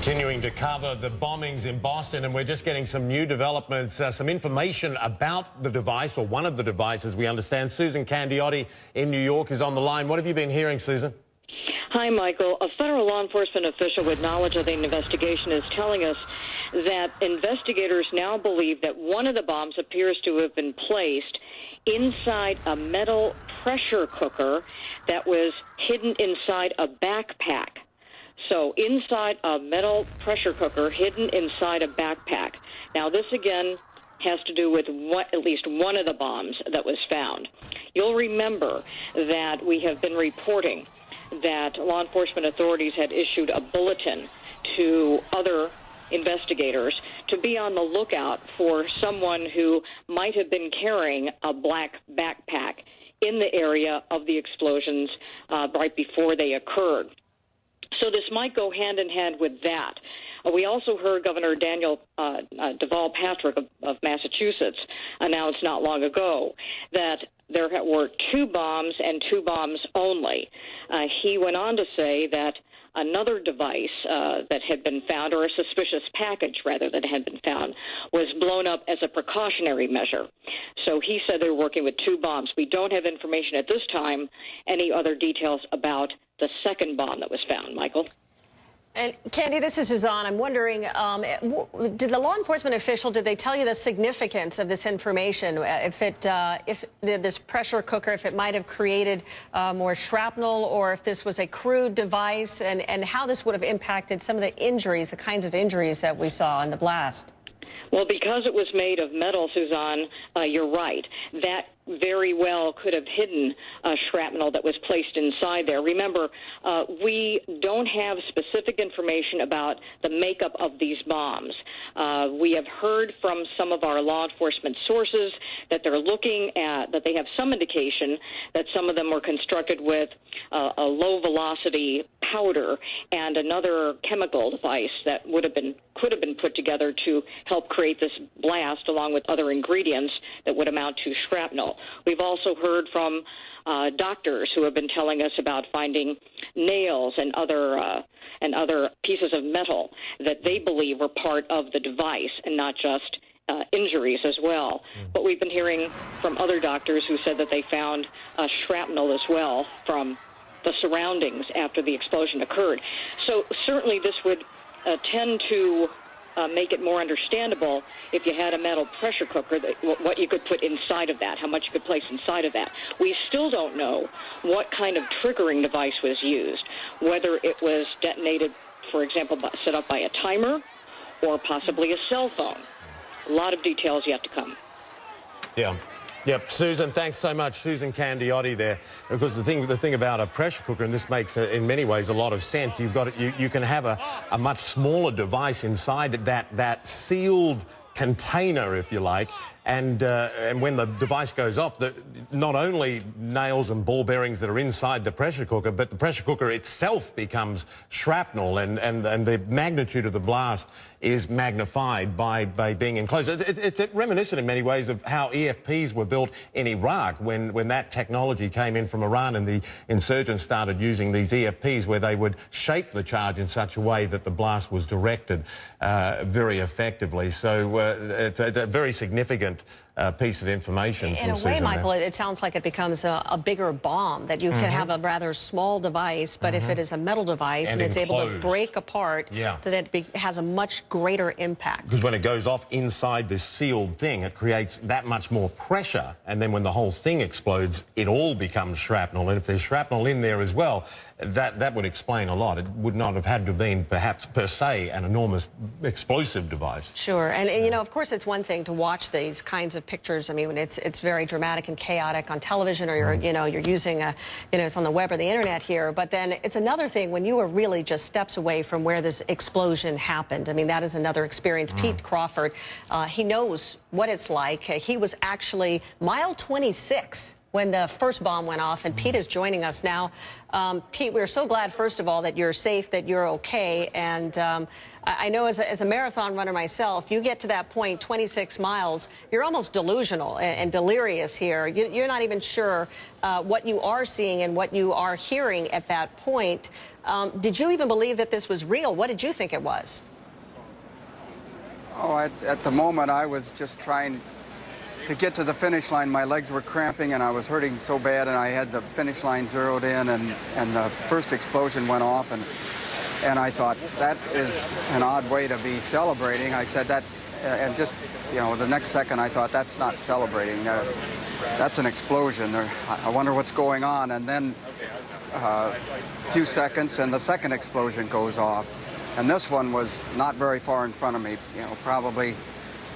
Continuing to cover the bombings in Boston, and we're just getting some new developments, some information about the device, or one of the devices we understand. Susan Candiotti in New York is on the line. What have you been hearing, Susan? Hi, Michael. A federal law enforcement official with knowledge of the investigation is telling us that investigators now believe that one of the bombs appears to have been placed inside a metal pressure cooker that was hidden inside a backpack. So inside a metal pressure cooker hidden inside a backpack. Now, this again has to do with at least one of the bombs that was found. You'll remember that we have been reporting that law enforcement authorities had issued a bulletin to other investigators to be on the lookout for someone who might have been carrying a black backpack in the area of the explosions right before they occurred. So this might go hand in hand with that. We also heard Governor Deval Patrick of Massachusetts announce not long ago that there were two bombs and two bombs only. He went on to say that another device that had been found, or a suspicious package rather that had been found, was blown up as a precautionary measure. So he said they were working with two bombs. We don't have information at this time, any other details about the second bomb that was found. Michael? And Candy, this is Suzanne. I'm wondering, did the law enforcement official, did they tell you the significance of this information? If this pressure cooker, if it might have created more shrapnel, or if this was a crude device, and how this would have impacted some of the injuries, the kinds of injuries that we saw in the blast? Well, because it was made of metal, Suzanne, you're right. That very well could have hidden shrapnel that was placed inside there. Remember, we don't have specific information about the makeup of these bombs. We have heard from some of our law enforcement sources that they're looking at, that they have some indication that some of them were constructed with a low-velocity powder and another chemical device that could have been put together to help create this blast, along with other ingredients that would amount to shrapnel. We've also heard from doctors who have been telling us about finding nails and other pieces of metal that they believe were part of the device and not just injuries as well. But we've been hearing from other doctors who said that they found shrapnel as well from the surroundings after the explosion occurred. So certainly this would tend to make it more understandable if you had a metal pressure cooker, what you could put inside of that, how much you could place inside of that. We still don't know what kind of triggering device was used, whether it was detonated, for example, set up by a timer or possibly a cell phone. A lot of details yet to come. Yeah. Yep, Susan, thanks so much. Susan Candiotti there. Because the thing about a pressure cooker, and this makes in many ways a lot of sense, you can have a much smaller device inside that sealed container, if you like, and when the device goes off, not only nails and ball bearings that are inside the pressure cooker, but the pressure cooker itself becomes shrapnel, and the magnitude of the blast is magnified by being enclosed. It's reminiscent in many ways of how EFPs were built in Iraq when that technology came in from Iran and the insurgents started using these EFPs, where they would shape the charge in such a way that the blast was directed very effectively. So it's a very significant piece of information. In a way, Michael, it sounds like it becomes a bigger bomb, that you can have a rather small device, but if it is a metal device and it's able to break apart, that it has a much greater impact. Because when it goes off inside this sealed thing, it creates that much more pressure, and then when the whole thing explodes, it all becomes shrapnel. And if there's shrapnel in there as well, that would explain a lot. It would not have had to have been, perhaps, per se, an enormous explosive device. Sure, and you know, of course, it's one thing to watch these kinds of pictures. I mean, it's very dramatic and chaotic on television, or you're using it's on the web or the internet here. But then it's another thing when you are really just steps away from where this explosion happened. I mean, that is another experience. Pete Crawford, he knows what it's like. He was actually mile 26 when the first bomb went off, and Pete is joining us now. Pete, we're so glad, first of all, that you're safe, that you're okay, and I know as a marathon runner myself, you get to that point, 26 miles, you're almost delusional and delirious here. You're not even sure what you are seeing and what you are hearing at that point. Did you even believe that this was real? What did you think it was? Oh, at the moment, I was just trying to get to the finish line. My legs were cramping and I was hurting so bad, and I had the finish line zeroed in, and the first explosion went off, and I thought, that is an odd way to be celebrating. I said that, and just, you know, the next second I thought, that's not celebrating. That's an explosion. I wonder what's going on. And then a few seconds and the second explosion goes off. And this one was not very far in front of me, you know, probably.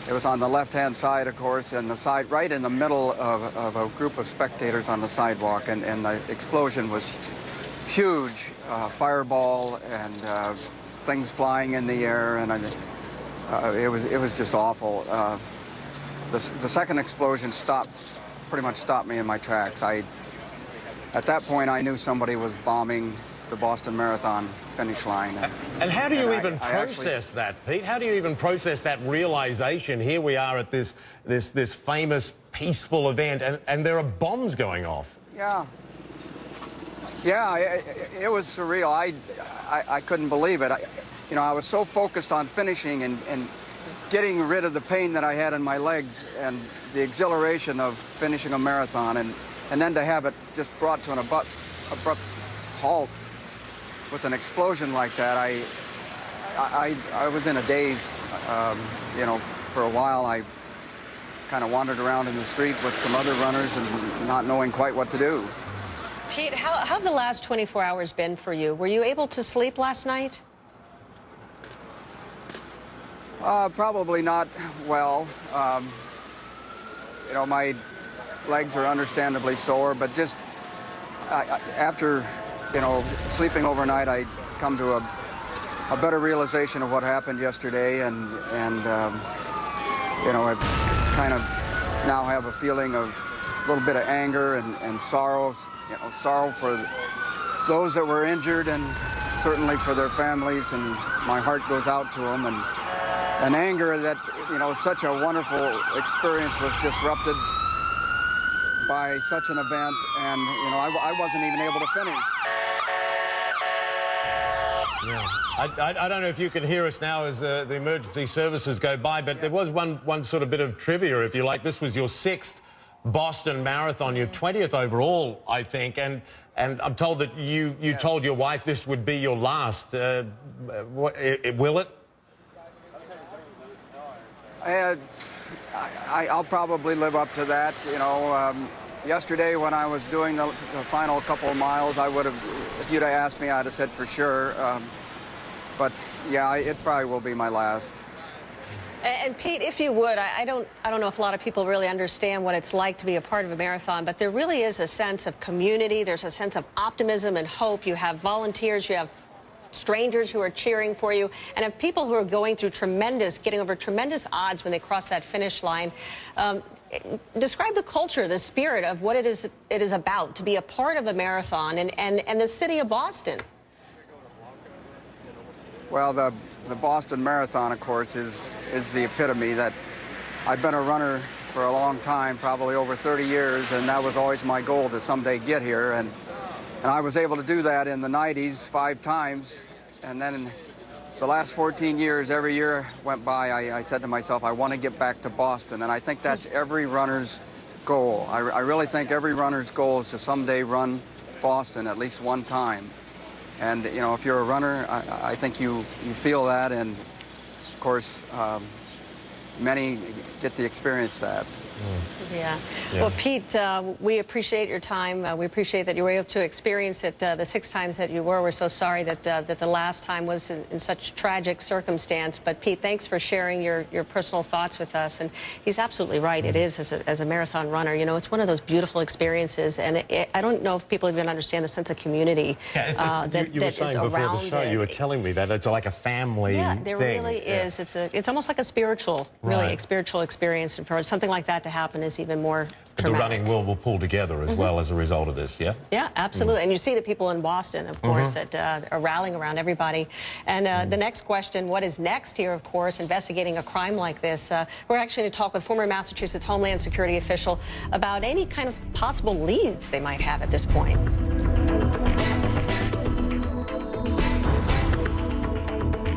It was on the left-hand side, of course, and the side right in the middle of a group of spectators on the sidewalk, and the explosion was huge, fireball and things flying in the air, and it was just awful. The second explosion pretty much stopped me in my tracks. At that point, I knew somebody was bombing the Boston Marathon finish line. And how do you even process that, Pete? How do you even process that realization? Here we are at this famous, peaceful event, and there are bombs going off. Yeah. Yeah, it was surreal. I couldn't believe it. You know, I was so focused on finishing and getting rid of the pain that I had in my legs and the exhilaration of finishing a marathon, and then to have it just brought to an abrupt halt with an explosion like that. I was in a daze. You know, for a while I kind of wandered around in the street with some other runners and not knowing quite what to do. Pete, how have the last 24 hours been for you? Were you able to sleep last night? Probably not well. You know, my legs are understandably sore, but just after, you know, sleeping overnight, I come to a better realization of what happened yesterday, and you know, I kind of now have a feeling of a little bit of anger and sorrow, you know, sorrow for those that were injured, and certainly for their families, and my heart goes out to them, and anger that, you know, such a wonderful experience was disrupted by such an event, and, you know, I wasn't even able to finish. Yeah. I don't know if you can hear us now as the emergency services go by, but there was one sort of bit of trivia, if you like. This was your 6th Boston Marathon, your 20th overall, I think, and I'm told that you told your wife this would be your last. Will it? I'll probably live up to that. You know, yesterday when I was doing the final couple of miles, I would have, if you'd have asked me, I'd have said for sure. But yeah, it probably will be my last. And Pete, if you would, I don't know if a lot of people really understand what it's like to be a part of a marathon, but there really is a sense of community. There's a sense of optimism and hope. You have volunteers, you have strangers who are cheering for you, and have people who are going through getting over tremendous odds when they cross that finish line. Describe the culture, the spirit of what it is about to be a part of a marathon and the city of Boston. Well, the Boston Marathon, of course, is the epitome. That I've been a runner for a long time, probably over 30 years, and that was always my goal, to someday get here. And I was able to do that in the 90s 5 times, and then in the last 14 years, every year went by, I said to myself, I want to get back to Boston, and I think that's every runner's goal. I really think every runner's goal is to someday run Boston at least one time. And, you know, if you're a runner, I think you feel that, and, of course, many get to experience that. Yeah. Well, Pete, we appreciate your time. We appreciate that you were able to experience it the 6 times that you were. We're so sorry that the last time was in such tragic circumstance. But, Pete, thanks for sharing your personal thoughts with us. And he's absolutely right. It is, as a marathon runner, you know, it's one of those beautiful experiences. And I don't know if people even understand the sense of community that you were saying is before around the show, it. You were telling me that it's like a family thing. Yeah, there really is. It's almost like a spiritual, really, spiritual experience. And for something like that to happen is even more The traumatic. running world will pull together as well as a result of this, yeah? Yeah, absolutely. And you see the people in Boston, of course, that are rallying around everybody. And the next question, what is next here, of course, investigating a crime like this? We're actually going to talk with former Massachusetts Homeland Security official about any kind of possible leads they might have at this point.